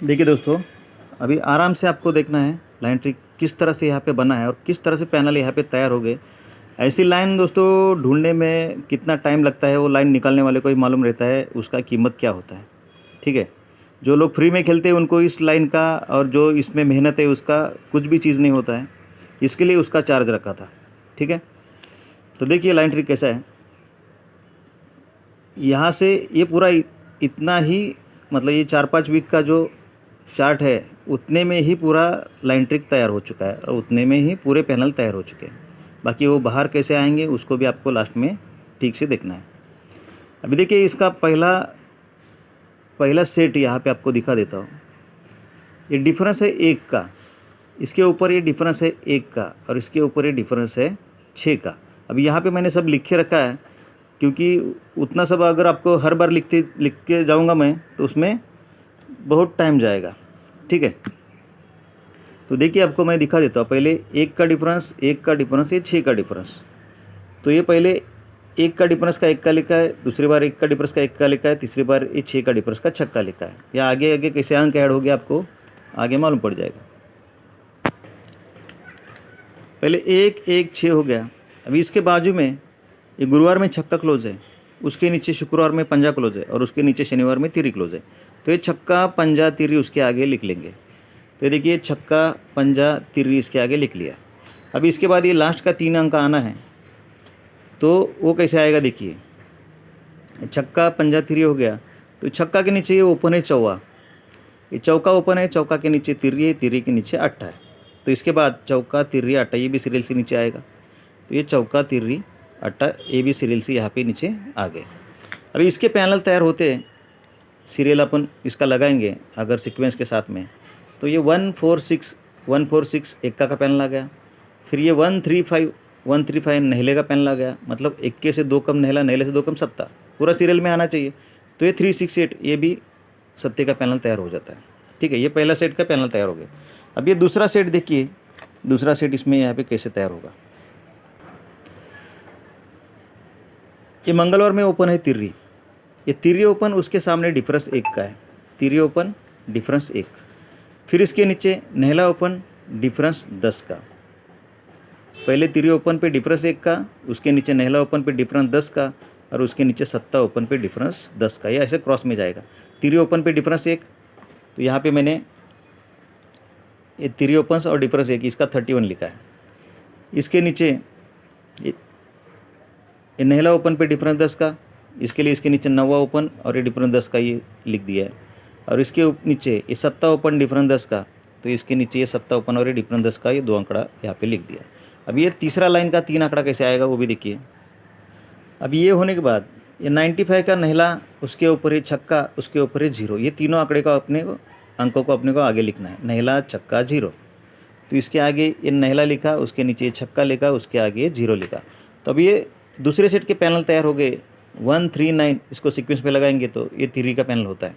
देखिए दोस्तों, अभी आराम से आपको देखना है लाइन ट्री किस तरह से यहाँ पे बना है और किस तरह से पैनल यहाँ पे तैयार हो गए। ऐसी लाइन दोस्तों ढूंढने में कितना टाइम लगता है वो लाइन निकालने वाले को ही मालूम रहता है उसका कीमत क्या होता है। ठीक है, जो लोग फ्री में खेलते हैं उनको इस लाइन का और जो इसमें मेहनत है उसका कुछ भी चीज़ नहीं होता है, इसके लिए उसका चार्ज रखा था। ठीक है, तो देखिए लाइन ट्री कैसा है। यहाँ से ये पूरा इतना ही, मतलब ये 4-5 वीक का जो चार्ट है उतने में ही पूरा लाइन ट्रिक तैयार हो चुका है और उतने में ही पूरे पैनल तैयार हो चुके हैं। बाकी वो बाहर कैसे आएंगे उसको भी आपको लास्ट में ठीक से देखना है। अभी देखिए इसका पहला सेट यहाँ पे आपको दिखा देता हूँ। ये डिफरेंस है 1 का, इसके ऊपर ये डिफरेंस है 1 का और इसके ऊपर ये डिफरेंस है 6 का। अभी यहाँ पे मैंने सब लिख के रखा है क्योंकि उतना सब अगर आपको हर बार लिख के जाऊँगा मैं तो उसमें बहुत टाइम जाएगा। ठीक है, तो देखिए आपको मैं दिखा देता हूँ। पहले 1 का डिफरेंस, 1 का डिफरेंस, ये 6 का डिफरेंस। तो ये पहले 1 का डिफरेंस का 1 का लिखा है, दूसरी बार 1 का डिफरेंस का 1 का लिखा है, तीसरी बार ये 6 का डिफरेंस का 6 का लिखा है। या आगे आगे कैसे अंक ऐड हो गया आपको आगे मालूम पड़ जाएगा। पहले 1 1 6 हो गया। अभी इसके बाजू में ये गुरुवार में छक्का क्लोज है, उसके नीचे शुक्रवार में पंजा क्लोज है और उसके नीचे शनिवार में तिरी क्लोज है। तो ये छक्का पंजा तिरी उसके आगे लिख लेंगे। तो ये देखिए छक्का पंजा तिरी इसके आगे लिख लिया। अभी इसके बाद ये लास्ट का 3 अंक आना है, तो वो कैसे आएगा देखिए। छक्का पंजा तिरी हो गया, तो छक्का के नीचे ये ओपन है चौवा, ये चौका ओपन है, चौका के नीचे तिरी है, तिरी के नीचे अट्ठा है। तो इसके बाद चौका तिरी अट्ठा ये भी सीरियल से नीचे आएगा। तो ये चौका तिरी अट्ठा ये भी सीरियल से यहाँ पे नीचे आ गए। अभी इसके पैनल तैयार होते हैं, सीरियल अपन इसका लगाएंगे अगर सीक्वेंस के साथ में। तो ये 146 एक्का का पैनल आ गया। फिर ये 135 नहले का पैनल आ गया, मतलब एक्के से 2 कम नहला, नहले से 2 कम सत्ता, पूरा सीरियल में आना चाहिए। तो ये 368 ये भी सत्ते का पैनल तैयार हो जाता है। ठीक है, ये पहला सेट का पैनल तैयार हो गया। अब ये दूसरा सेट देखिए, दूसरा सेट इसमें यहाँ पे कैसे तैयार होगा। ये मंगलवार में ओपन है तिर्री, ये तिर्री ओपन, उसके सामने डिफरेंस 1 का है, तिर्री ओपन डिफरेंस 1। फिर इसके नीचे नहला ओपन डिफरेंस 10 का। पहले तिर्री ओपन पे डिफरेंस 1 का, उसके नीचे नहला ओपन पे डिफरेंस 10 का और उसके नीचे सत्ता ओपन पे डिफरेंस 10 का। ये ऐसे क्रॉस में जाएगा। तिर्री ओपन पे डिफरेंस 1, तो यहाँ पे मैंने ये तिर्री ओपन और डिफरेंस 1 इसका 31 लिखा है। इसके नीचे ये नहला ओपन पे डिफरेंस 10 का, इसके लिए इसके नीचे नवा ओपन और ये डिफरेंस 10 का ये लिख दिया है। और इसके नीचे ये सत्ता ओपन डिफरेंस 10 का, तो इसके नीचे ये सत्ता ओपन और ये डिफरेंस 10 का, ये 2 आंकड़ा यहाँ पे लिख दिया। अब ये तीसरा लाइन का 3 आंकड़ा कैसे आएगा वो भी देखिए। अब ये होने के बाद ये 95 का नहला, उसके ऊपर ये छक्का, उसके ऊपर ये 0, ये तीनों आंकड़े का अपने को अंकों को अपने को आगे लिखना है। नहला छक्का 0, तो इसके आगे ये नहला लिखा, उसके नीचे ये छक्का लिखा, उसके आगे 0 लिखा। तो अब ये दूसरे सेट के पैनल तैयार हो गए। 139 इसको सीक्वेंस पे लगाएंगे तो ये तिर्री का पैनल होता है।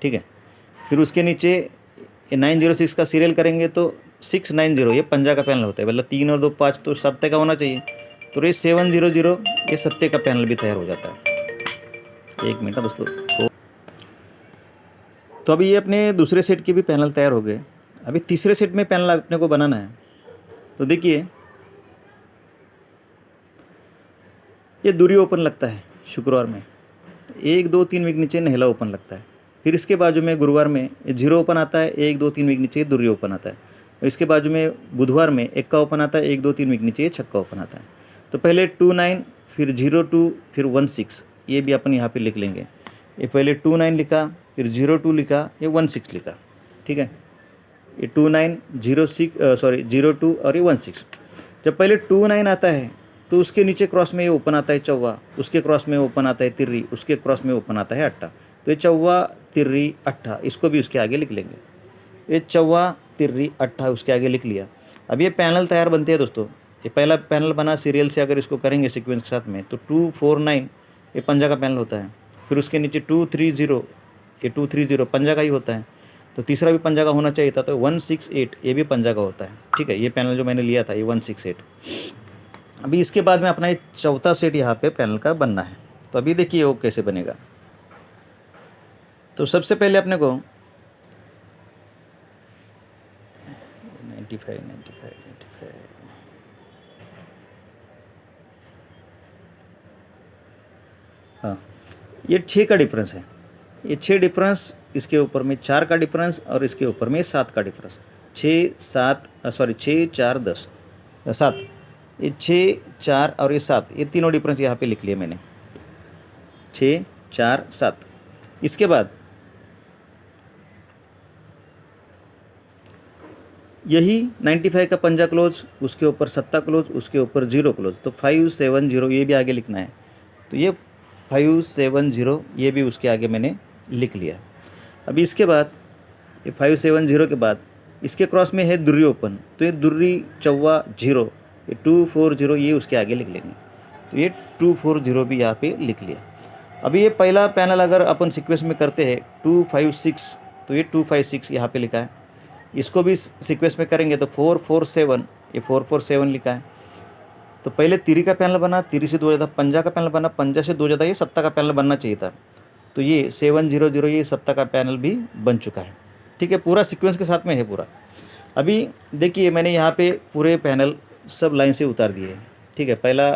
ठीक है, फिर उसके नीचे ये 906 का सीरियल करेंगे तो 690 ये पंजा का पैनल होता है, मतलब 3 और 2 5 तो सत्ते का होना चाहिए। तो ये 700 ये सत्ते का पैनल भी तैयार हो जाता है। 1 मिनट दोस्तों। तो अभी ये अपने दूसरे सेट के भी पैनल तैयार हो गए। अभी तीसरे सेट में पैनल अपने को बनाना है। तो देखिए ये दूरी ओपन लगता है शुक्रवार में, 1 2 3 वीक नीचे नहला ओपन लगता है। फिर इसके बाजू में गुरुवार में ये 0 ओपन आता है, 1 2 3 वीक नीचे दूरी ओपन आता है। और इसके बाजू में बुधवार में 1 का ओपन आता है, 1 2 3 वीक नीचे ये छक्का ओपन आता है। तो पहले 29 फिर 02 फिर 16 ये भी अपन यहाँ पे लिख लेंगे। ये पहले 29 लिखा, फिर 02 लिखा, ये 16 लिखा। ठीक है, ये 29 02 और ये 16। जब पहले 29 आता है तो उसके नीचे क्रॉस में ये ओपन आता है चौवा, उसके क्रॉस में ओपन आता है तिर्री, उसके क्रॉस में ओपन आता है अट्ठा। तो ये चौवा तिर्री अट्ठा इसको भी उसके आगे लिख लेंगे। ये चौवा तिर्री अट्ठा उसके आगे लिख लिया। अब ये पैनल तैयार बनते हैं दोस्तों। ये पहला पैनल बना सीरियल से, अगर इसको करेंगे सीक्वेंस के साथ में तो 249 ये पंजा का पैनल होता है। फिर उसके नीचे 230 ये 230 पंजा का ही होता है। तो तीसरा भी पंजा का होना चाहिए था, तो 168 ये भी पंजा का होता है। ठीक है, ये पैनल जो मैंने लिया था ये 168। अभी इसके बाद में अपना एक चौथा सेट यहाँ पे पैनल का बनना है। तो अभी देखिए वो कैसे बनेगा। तो सबसे पहले अपने को 95 95 95। हाँ, ये 6 का डिफरेंस है। ये 6 डिफरेंस, इसके ऊपर में 4 का डिफरेंस और इसके ऊपर में 7 का डिफरेंस। 6 4 10 7, ये 6 4 और ये 7, ये तीनों डिफरेंस यहाँ पे लिख लिए मैंने, 6 4 7। इसके बाद यही 95 का पंजा क्लोज, उसके ऊपर 7 क्लोज, उसके ऊपर 0 क्लोज, तो 570 ये भी आगे लिखना है। तो ये 570 ये भी उसके आगे मैंने लिख लिया। अभी इसके बाद ये 570 के बाद इसके क्रॉस में है दुर्री ओपन, तो ये दुर्री चौवा 0, ये 240 ये उसके आगे लिख लेंगे। तो ये 240 भी यहाँ पे लिख लिया। अभी ये पहला पैनल अगर अपन सीक्वेंस में करते हैं 256, तो ये 256 यहाँ पे लिखा है। इसको भी सीक्वेंस में करेंगे तो 447, ये 447 लिखा है। तो पहले तिरी का पैनल बना, तिरी से 2 ज़्यादा, पंजा का पैनल बना, पंजा से 2 ज़्यादा, ये 7 का पैनल बनना चाहिए था। तो ये 700 ये 7 का पैनल भी बन चुका है। ठीक है, पूरा सीक्वेंस के साथ में है पूरा। अभी देखिए मैंने यहाँ पे पूरे पैनल सब लाइन से उतार दिए। ठीक है, पहला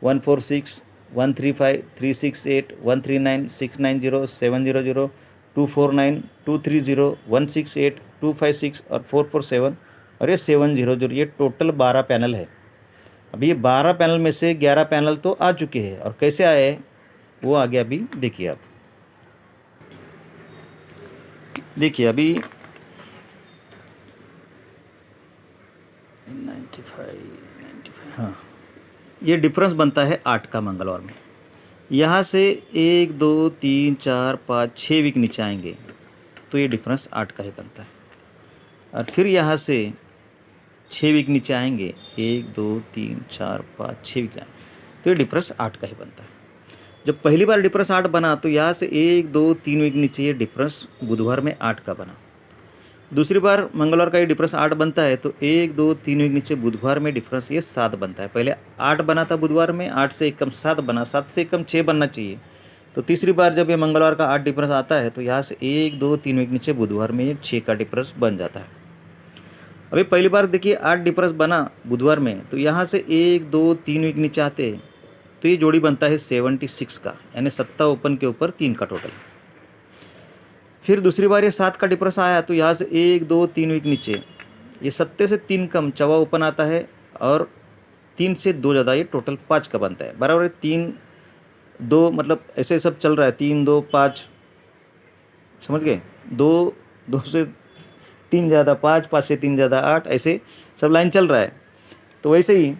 146 135 368 139 690 700 249 230 168 256 और 447 और ये 700, ये टोटल 12 पैनल है। अभी ये 12 पैनल में से 11 पैनल तो आ चुके हैं, और कैसे आए हैं वो आगे अभी देखिए आप। देखिए अभी 95 हाँ, ये डिफरेंस बनता है 8 का मंगलवार में। यहाँ से 1 2 3 4 5 6 वीक नीचे आएंगे तो ये डिफरेंस 8 का ही बनता है। और फिर यहाँ से 6 वीक नीचे आएंगे, 1 2 3 4 5 6 वीक आएंगे तो ये डिफरेंस 8 का ही बनता है। जब पहली बार डिफरेंस 8 बना तो यहाँ से 1 2 3 वीक नीचे ये डिफरेंस बुधवार में 8 का बना। दूसरी बार मंगलवार का ये डिफरेंस 8 बनता है तो 1 2 3 वीक नीचे बुधवार में डिफरेंस ये 7 बनता है। पहले 8 बना था बुधवार में, 8 से एक कम 7 बना, 7 से एक कम 6 बनना चाहिए। तो तीसरी बार जब ये मंगलवार का 8 डिफरेंस आता है तो यहाँ से 1 2 3 वीक नीचे बुधवार में ये 6 का डिफरेंस बन जाता है। अभी पहली बार देखिए 8 डिफरेंस बना बुधवार में, तो यहाँ से 1 2 3 वीक नीचे आते हैं तो ये जोड़ी बनता है 76 का, यानी 7 ओपन के ऊपर 3 का टोटल। फिर दूसरी बार ये 7 का डिफरेंस आया तो यहाँ से 1 2 3 वीक नीचे ये 7 से 3 कम 4 ओपन आता है, और 3 से 2 ज़्यादा ये टोटल 5 का बनता है। बराबर है 3 2, मतलब ऐसे सब चल रहा है 3 2 5, समझ गए, 2 2 से 3 ज़्यादा 5, 5 से 3 ज़्यादा 8, ऐसे सब लाइन चल रहा है। तो वैसे ही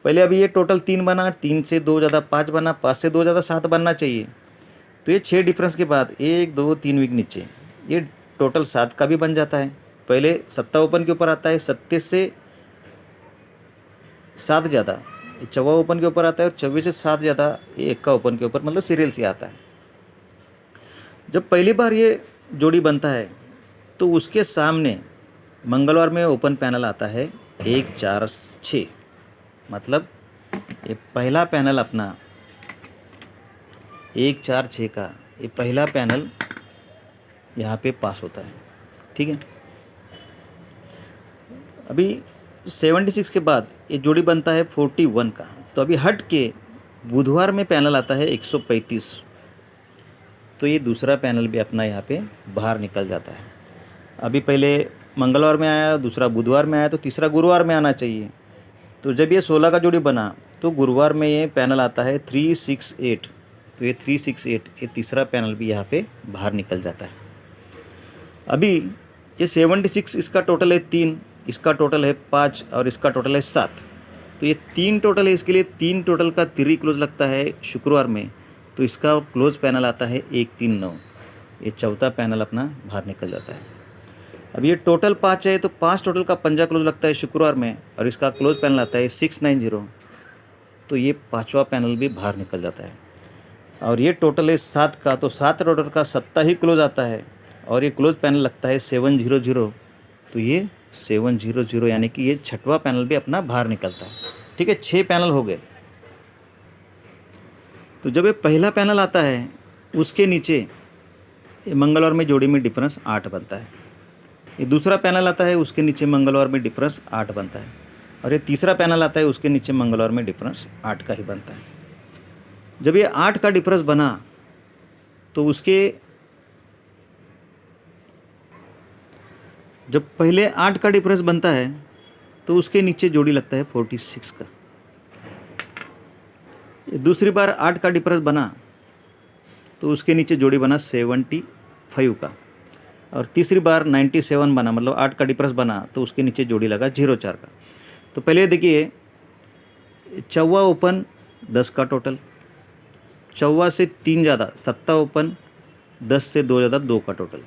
पहले अभी ये टोटल 3 बना, 3 से 2 ज़्यादा 5 बना, 5 से 2 ज़्यादा 7 बनना चाहिए। तो ये 6 डिफरेंस के बाद 1 2 3 वीक नीचे ये टोटल 7 का भी बन जाता है। पहले 7 ओपन के ऊपर आता है, 7 से 7 ज़्यादा ये 4 ओपन के ऊपर आता है, और 24 से 7 ज़्यादा ये 1 का ओपन के ऊपर, मतलब सीरियल से आता है। जब पहली बार ये जोड़ी बनता है तो उसके सामने मंगलवार में ओपन पैनल आता है 1 4 6, मतलब ये पहला पैनल अपना 1 4 6 का ये पहला पैनल यहाँ पे पास होता है। ठीक है, अभी 76 के बाद ये जोड़ी बनता है 41 का। तो अभी हट के बुधवार में पैनल आता है 135, तो ये दूसरा पैनल भी अपना यहाँ पे बाहर निकल जाता है। अभी पहले मंगलवार में आया, दूसरा बुधवार में आया, तो तीसरा गुरुवार में आना चाहिए। तो जब ये 16 का जोड़ी बना तो गुरुवार में ये पैनल आता है 368, तो ये 368 ये तीसरा पैनल भी यहाँ पे बाहर निकल जाता है। अभी ये 76 इसका टोटल है 3, इसका टोटल है 5 और इसका टोटल है 7, तो ये 3 टोटल है। इसके लिए 3 टोटल का तिरी क्लोज लगता है शुक्रवार में, तो इसका क्लोज पैनल आता है 139, ये चौथा पैनल अपना बाहर निकल जाता है। अब ये टोटल 5 है तो 5 टोटल का पंजा क्लोज लगता है शुक्रवार में, और इसका क्लोज पैनल आता है 690, तो ये 5वां पैनल भी बाहर निकल जाता है। और ये टोटल है 7 का, तो 7 टोटल का 7 ही क्लोज आता है, और ये क्लोज पैनल लगता है 700, तो ये 700 यानी कि ये 6वां पैनल भी अपना बाहर निकलता है। ठीक है, 6 पैनल हो गए। तो जब ये पहला पैनल आता है उसके नीचे ये मंगलवार में जोड़ी में डिफरेंस 8 बनता है। ये दूसरा पैनल आता है, उसके नीचे मंगलवार में डिफरेंस 8 बनता है, और ये तीसरा पैनल आता है, उसके नीचे मंगलवार में डिफरेंस 8 का ही बनता है। जब ये 8 का डिफरेंस बना तो उसके जब पहले 8 का डिफरेंस बनता है तो उसके नीचे जोड़ी लगता है 46 का। दूसरी बार 8 का डिफरेंस बना तो उसके नीचे जोड़ी बना 75 का, और तीसरी बार 97 बना, मतलब 8 का डिफरेंस बना तो उसके नीचे जोड़ी लगा 04 का। तो पहले देखिए, चौवा ओपन 10 का टोटल, चौवा से 3 ज़्यादा सत्ता ओपन, 10 से 2 ज़्यादा 2 का टोटल।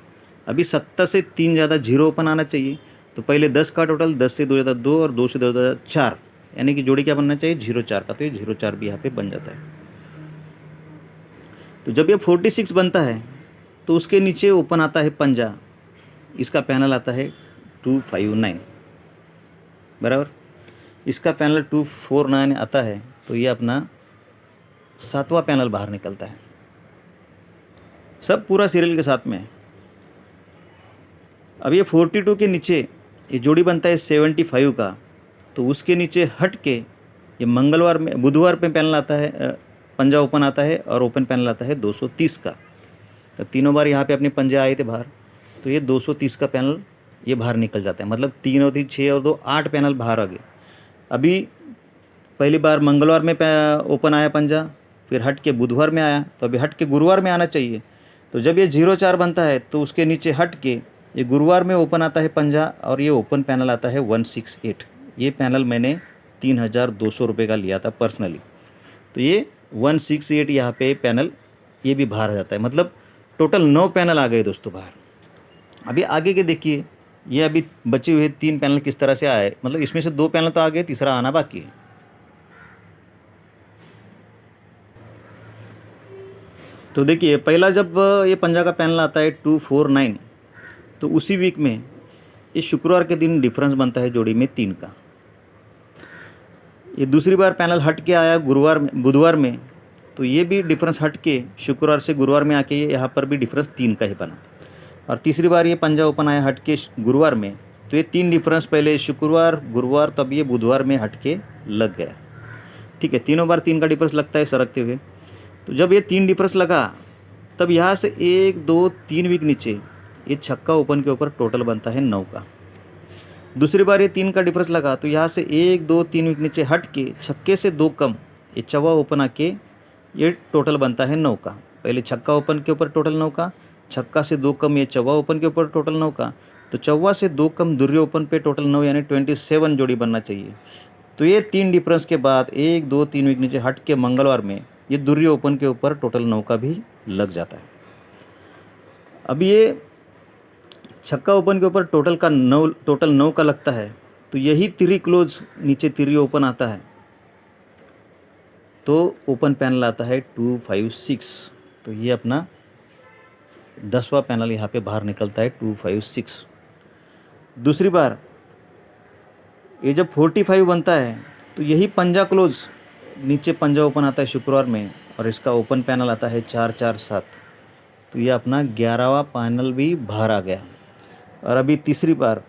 अभी सत्ता से 3 ज़्यादा 0 ओपन आना चाहिए, तो पहले 10 का टोटल, 10 से 2 ज़्यादा 2 और 2 से 2 ज़्यादा 4, यानी कि जोड़ी क्या बनना चाहिए 04 का, तो ये 04 भी यहाँ पे बन जाता है। तो जब ये 46 बनता है तो उसके नीचे ओपन आता है पंजा, इसका पैनल आता है 259 बराबर। इसका पैनल 249 आता है, तो ये अपना 7वां पैनल बाहर निकलता है। सब पूरा सीरियल के साथ में है। अब ये 42 के नीचे ये जोड़ी बनता है 75 का, तो उसके नीचे हट के ये मंगलवार में बुधवार पे पैनल आता है, पंजा ओपन आता है, और ओपन पैनल आता है 230 का। तो तीनों बार यहाँ पे अपने पंजे आए थे बाहर, तो ये 230 का पैनल ये बाहर निकल जाता है, मतलब 3 और 3 6 और 2 8 पैनल बाहर आ गए। अभी पहली बार मंगलवार में ओपन आया पंजा, फिर हट के बुधवार में आया, तो अभी हट के गुरुवार में आना चाहिए। तो जब ये 04 बनता है तो उसके नीचे हट के ये गुरुवार में ओपन आता है पंजा, और ये ओपन पैनल आता है 168। ये पैनल मैंने 3200 रुपये का लिया था पर्सनली, तो ये 168 यहाँ पे पैनल ये भी बाहर आ जाता है, मतलब टोटल 9 पैनल आ गए दोस्तों बाहर। अभी आगे के देखिए, ये अभी बचे हुए 3 पैनल किस तरह से आए, मतलब इसमें से 2 पैनल तो आ गए, तीसरा आना बाकी है। तो देखिए, पहला जब ये पंजा का पैनल आता है 249, तो उसी वीक में ये शुक्रवार के दिन डिफरेंस बनता है जोड़ी में 3 का। ये दूसरी बार पैनल हट के आया बुधवार में, तो ये भी डिफरेंस हट के शुक्रवार से गुरुवार में आके यहाँ पर भी डिफरेंस 3 का ही बना। और तीसरी बार ये पंजा ओपन आया हट के गुरुवार में, तो ये 3 डिफरेंस पहले शुक्रवार गुरुवार, तब ये बुधवार में हट के लग गया। ठीक है, तीनों बार 3 का डिफरेंस लगता है सरकते हुए। तो जब ये 3 डिफरेंस लगा, तब यहाँ से 1 2 3 वीक नीचे ये छक्का ओपन के ऊपर टोटल बनता है 9 का। दूसरी बार ये 3 का डिफरेंस लगा, तो यहाँ से 1 2 3 वीक नीचे हट के छक्के से 2 कम ये चौवा ओपन आके ये टोटल बनता है 9 का। पहले छक्का ओपन के ऊपर टोटल 9 का, छक्का से 2 कम ये चौवा ओपन के ऊपर टोटल 9 का, तो चौवा से 2 कम दुर्य ओपन पे टोटल 9, यानी 27 जोड़ी बनना चाहिए। तो ये 3 डिफरेंस के बाद 1 2 3 वीक नीचे हट के मंगलवार में ये दुर्य ओपन के ऊपर टोटल 9 का भी लग जाता है। अब ये छक्का ओपन के ऊपर टोटल 9 का लगता है, तो यही तिरी क्लोज नीचे तिरी ओपन आता है, तो ओपन पैनल आता है 256। तो ये अपना 10वां पैनल यहाँ पे बाहर निकलता है 256। दूसरी बार ये जब 45 बनता है, तो यही पंजा क्लोज नीचे पंजा ओपन आता है शुक्रवार में, और इसका ओपन पैनल आता है 447। तो ये अपना 11वां पैनल भी बाहर आ गया। और अभी तीसरी बार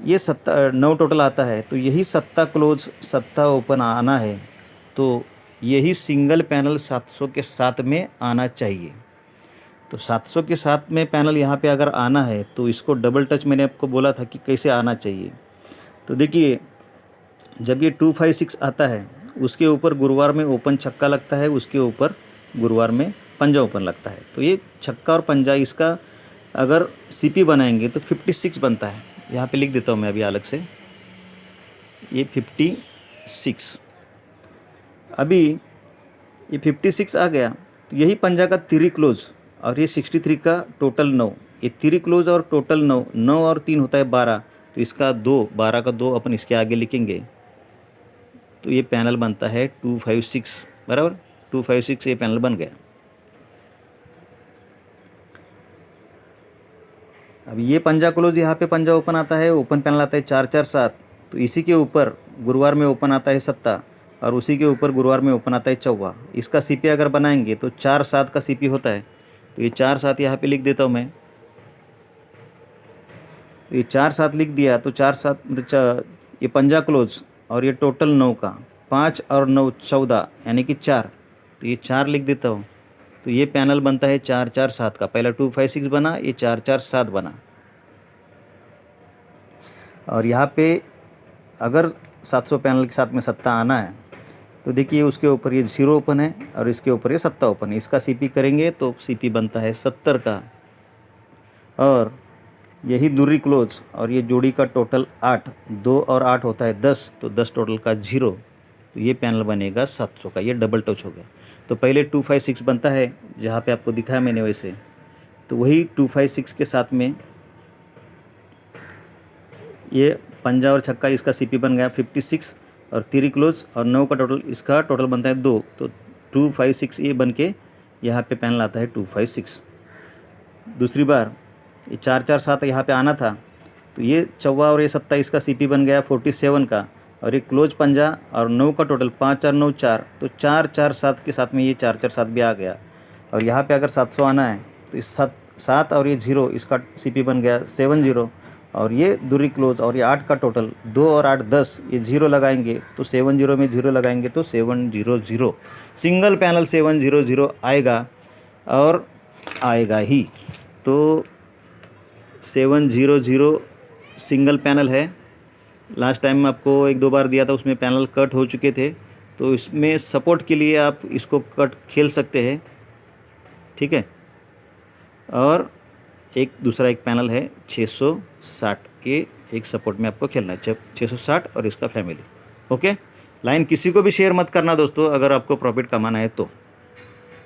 ये 9 टोटल आता है, तो यही सत्ता क्लोज सत्ता ओपन आना है, तो यही सिंगल पैनल 700 के साथ में आना चाहिए। तो 700 के साथ में पैनल यहाँ पे अगर आना है, तो इसको डबल टच मैंने आपको बोला था कि कैसे आना चाहिए। तो देखिए, जब ये 256 आता है, उसके ऊपर गुरुवार में ओपन छक्का लगता है, उसके ऊपर गुरुवार में पंजा ओपन लगता है, तो ये छक्का और पंजा इसका अगर सीपी बनाएंगे तो 56 बनता है। यहाँ पे लिख देता हूँ मैं अभी अलग से, ये 56। अभी ये 56 आ गया, तो यही पंजा का तिरी क्लोज, और ये 63 का टोटल 9, ये तिरी क्लोज और टोटल 9 और 3 होता है 12, तो इसका 2 12 का 2 अपन इसके आगे लिखेंगे, तो ये पैनल बनता है 256 बराबर। 256 ये पैनल बन गया। अब ये पंजा क्लोज यहाँ पे पंजा ओपन आता है, ओपन पैनल आता है 447, तो इसी के ऊपर गुरुवार में ओपन आता है सत्ता, और उसी के ऊपर गुरुवार में ओपन आता है चौवा। इसका सीपी अगर बनाएंगे तो 4-7 का सीपी होता है, तो ये 4-7 यहाँ पे लिख देता हूँ मैं। तो ये 4 7 लिख दिया, तो 4 7 मतलब ये पंजा क्लोज और ये टोटल 9 का, 5 और 9 14 यानी कि 4, तो ये 4 लिख देता हूँ। तो ये पैनल बनता है 4 4 7 का, पहला 2 5 6 बना, ये 4 4 7 बना। और यहाँ पे अगर 700 पैनल के साथ में सत्ता आना है तो देखिए उसके ऊपर ये 0 ओपन है और इसके ऊपर ये सत्ता ओपन है। इसका सीपी करेंगे तो सीपी बनता है 70 का, और यही दूरी क्लोज और ये जोड़ी का टोटल 8, 2 और 8 होता है 10, तो 10 टोटल का 0, तो ये पैनल बनेगा 700 का। ये डबल टच हो गया। तो पहले 2 5 6 बनता है जहाँ पे आपको दिखाया मैंने वैसे, तो वही 2 5 6 के साथ में ये पंजा और छक्का, इसका सीपी बन गया 56 और 3 क्लोज और 9 का टोटल, इसका टोटल बनता है 2, तो 2 5 6 ये बन के यहाँ पे पैनल आता है 2 5 6। दूसरी बार ये 4 4 7 यहाँ पे आना था, तो ये 14 और ये 27 इसका सीपी बन गया 47 का, और ये क्लोज पंजा और 9 का टोटल 5 4 9 4, तो 4 4 7 के साथ में ये 4 4 7 भी आ गया। और यहाँ पे अगर 700 आना है तो इस 7 और ये 0 इसका सीपी बन गया 70, और ये दूरी क्लोज और ये 8 का टोटल 2 और 8 10, ये 0 लगाएंगे तो 70 में 0 लगाएंगे तो 700, सिंगल पैनल 700 आएगा और आएगा ही। तो 700 सिंगल पैनल है। लास्ट टाइम मैं आपको 1 2 बार दिया था, उसमें पैनल कट हो चुके थे, तो इसमें सपोर्ट के लिए आप इसको कट खेल सकते हैं, ठीक है। और एक दूसरा एक पैनल है 660, ये एक सपोर्ट में आपको खेलना है 660 और इसका फैमिली। ओके, लाइन किसी को भी शेयर मत करना दोस्तों, अगर आपको प्रॉफिट कमाना है तो।